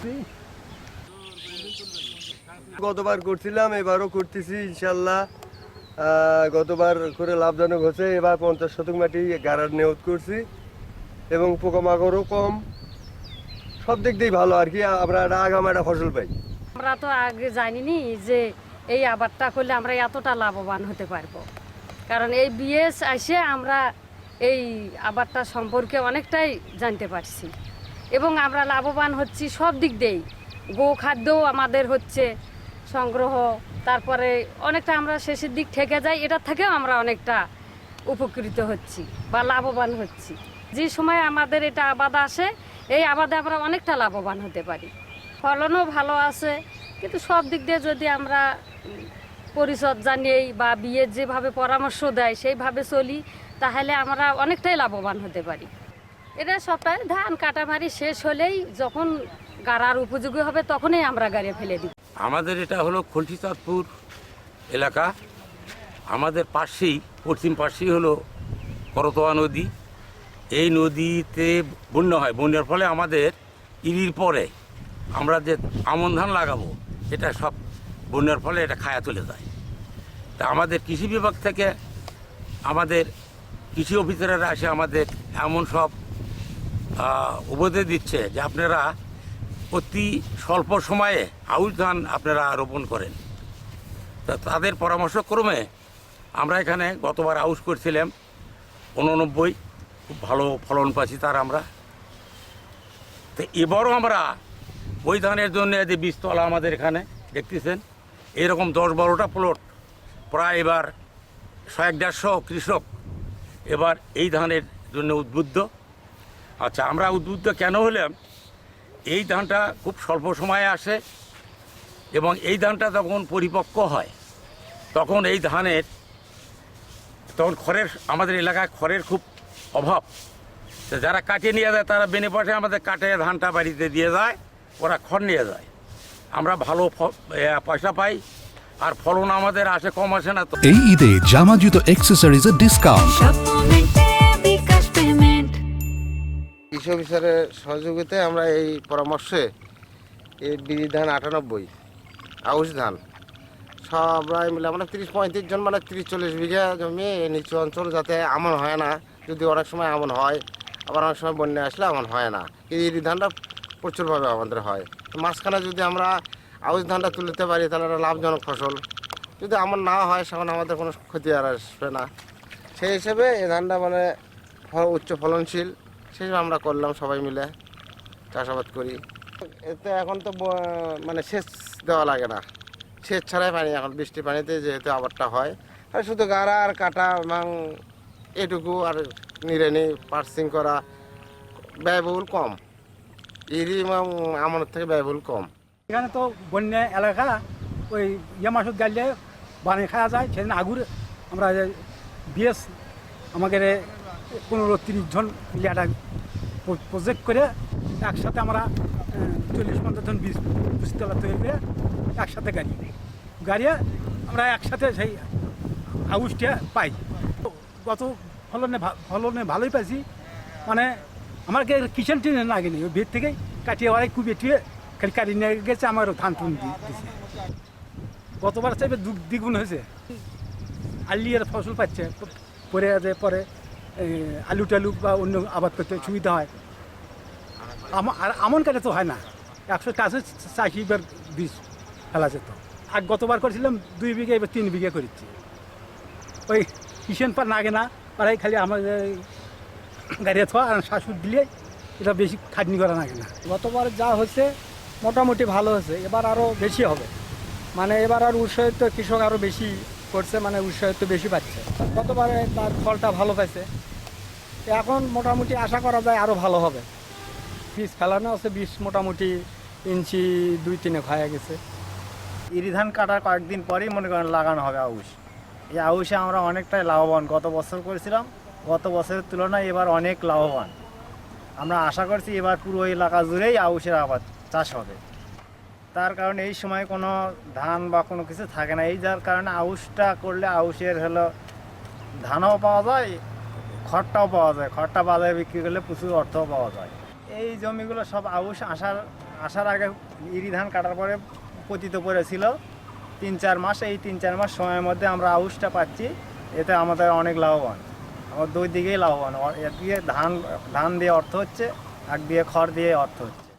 করছি। গতবার করছিলাম, এবারও করতেছি ইনশাল্লাহ। গতবার করে লাভজনক হচ্ছে, এবার 50 শতক মাটি গাড়ার নিয়ত করছি এবং পোকামাকড়ও কম, সব দিক দিয়েই ভালো আর কি। আমরা একটা আগাম একটা ফসল পাই। আমরা তো আগে জানিনি যে এই আবাদটা করলে আমরা এতটা লাভবান হতে পারবো, কারণ এই বিএস এসে আমরা এই আবাদটা সম্পর্কে অনেকটাই জানতে পারছি এবং আমরা লাভবান হচ্ছি সব দিক দিয়েই। গোখাদ্যও আমাদের হচ্ছে সংগ্রহ, তারপরে অনেকটা আমরা শেষের দিক থেকে যাই, এটার থেকেও আমরা অনেকটা উপকৃত হচ্ছি বা লাভবান হচ্ছি। যে সময় আমাদের এটা আবাদ আসে, এই আবাদে আমরা অনেকটা লাভবান হতে পারি। ফলনও ভালো আছে, কিন্তু সব দিক দিয়ে যদি আমরা পরিচর্যা নেই বা বিয়ের যেভাবে পরামর্শ দেয় সেইভাবে চলি, তাহলে আমরা অনেকটাই লাভবান হতে পারি। এটা সপ্তাহে ধান কাটামারি শেষ হলেই যখন গাড়ার উপযোগী হবে তখনই আমরা গাড়ি ফেলে দিই। আমাদের এটা হলো খলসি-চাঁদপুর এলাকা। আমাদের পাশেই, পশ্চিম পাশেই হলো করতোয়া নদী। এই নদীতে বন্যা হয়, বন্যার ফলে আমাদের ইরির পরে আমরা যে আমন ধান লাগাবো এটা সব বন্যার ফলে এটা খায়া চলে যায়। তা আমাদের কৃষি বিভাগ থেকে আমাদের কৃষি অফিসাররা এসে আমাদের এমন সব উপদেশ দিচ্ছে যে আপনারা অতি স্বল্প সময়ে আউশ ধান আপনারা রোপণ করেন। তা তাদের পরামর্শক্রমে আমরা এখানে গতবার আউশ করছিলাম 89, খুব ভালো ফলন পাচ্ছি তার আমরা। তো এবারও আমরা ওই ধানের জন্য যে বীজতলা আমাদের এখানে দেখতেছেন, এরকম 10-12টা প্লট, প্রায় এবার 100-150 কৃষক এবার এই ধানের জন্য উদ্বুদ্ধ। আচ্ছা, আমরা উদ্বুদ্ধ কেন হলাম? এই ধানটা খুব স্বল্প সময়ে আসে এবং এই ধানটা যখন পরিপক্ক হয় তখন এই ধানের তখন খড়ের, আমাদের এলাকায় খড়ের খুব অভাব। তো যারা কাটিয়ে নিয়ে যায় তারা বেনিপথে আমাদের কাটে ধানটা বাড়িতে দিয়ে যায়, ওরা খড় নিয়ে যায়। আমরা ভালো পয়সা পাই আর ফলন আমাদের আসে, কম আসে না। তো এই ঈদে জামা জুতো অ্যাক্সেসরিজের ডিসকাউন্ট। কৃষি অফিসারের সহযোগিতায় আমরা এই পরামর্শে এই বিড়ি ধান 98, আউশ ধান সবাই মিলে আমরা 30-35 জন, মানে 30-40 বিঘা জমি নিচু অঞ্চল, যাতে আমন হয় না। যদি অনেক সময় আমন হয়, আবার অনেক সময় বন্যা আসলে আমন হয় না। এই ধানটা প্রচুরভাবে আমাদের হয়। মাঝখানে যদি আমরা আউশ ধানটা তুলতে পারি তাহলে একটা লাভজনক ফসল। যদি আমন না হয় সেখানে আমাদের কোনো ক্ষতি আর আসবে না। সেই হিসেবে এই ধানটা মানে উচ্চ ফলনশীল, সেই আমরা করলাম, সবাই মিলে চাষাবাদ করি। এতে এখন তো মানে সেচ দেওয়া লাগে না, সেচ ছাড়াই পানি, এখন বৃষ্টি পানিতে যেহেতু আবারটা হয়, আর শুধু গাড়া আর কাটা এবং এটুকু, আর নিড়ানি পার্সিং করা, ব্যয়বহুল কম। ইরি এবং আমনের থেকে ব্যয়বহুল কম। এখানে তো বন্যা এলাকা, ওই মাসুদ গাড়লে বানিয়ে খাওয়া যায়। সেদিন আগুর আমরা বিএস আমাদের 15-30 জন মিলে একটা প্রজেক্ট করে একসাথে আমরা 40-50 জন বীজতলা তৈরি করে একসাথে গাড়িয়ে আমরা একসাথে সেই আউশটা পাই। গত ফলনে ভালোই পাইছি, মানে আমাকে কিচেন টিনে লাগেনি, ওই ভেত থেকেই কাটিয়ে ওরাই কুবিয়ে টুয়ে খালি কাটিয়ে নিয়ে গেছে, আমারও ধান টুন দিয়েছে। গতবার চাইবে দ্বিগুণ হয়েছে। আলিয়ার ফসল পাচ্ছে, পরে আলু টালু বা অন্য আবাদ করতে সুবিধা হয়। আর আমন কাটে তো হয় না, 180 বীজ ফেলা যেত। আর গতবার করেছিলাম 2 বিঘা, এবার 3 বিঘা করেছি। ওই কিষেন পার লাগে না, পাড়াই খালি আমার গাড়ি থোয়া আর শাশুড় দিলে এটা বেশি খাটনি করা লাগে না। গতবার যা হয়েছে মোটামুটি ভালো হয়েছে, এবার আরও বেশি হবে। মানে এবার আর উৎসাহিত কৃষক আরও বেশি করছে, মানে উৎসাহিত বেশি পাচ্ছে। গতবারে তার ফলটা ভালো পাইছে, এখন মোটামুটি আশা করা যায় আরও ভালো হবে। বীজ ফেলানো আছে, বীজ মোটামুটি ইঞ্চি 2-3 হয়ে গেছে। ইরি ধান কাটার কয়েকদিন পরেই মনে করেন লাগানো হবে আউশ। এই আউশে আমরা অনেকটাই লাভবান, গত বছর করেছিলাম, গত বছরের তুলনায় এবার অনেক লাভবান। আমরা আশা করছি এবার পুরো এলাকা জুড়েই আউশের আবাদ চাষ হবে। তার কারণে এই সময় কোনো ধান বা কোনো কিছু থাকে না, এই যার কারণে আউশটা করলে আউশের হলো ধানও পাওয়া যায়, খড়টাও পাওয়া যায়, খড়টা বাজারে বিক্রি করলে প্রচুর অর্থও পাওয়া যায়। এই জমিগুলো সব আউশ আসার আসার আগে ইরি ধান কাটার পরে পতিত পড়েছিল 3-4 মাস, এই 3-4 মাস সময়ের মধ্যে আমরা আউশটা পাচ্ছি, এতে আমাদের অনেক লাভবান, আমার দুই দিকেই লাভবান, এক দিয়ে ধান দিয়ে অর্থ হচ্ছে, এক দিয়ে খড় দিয়ে অর্থ হচ্ছে।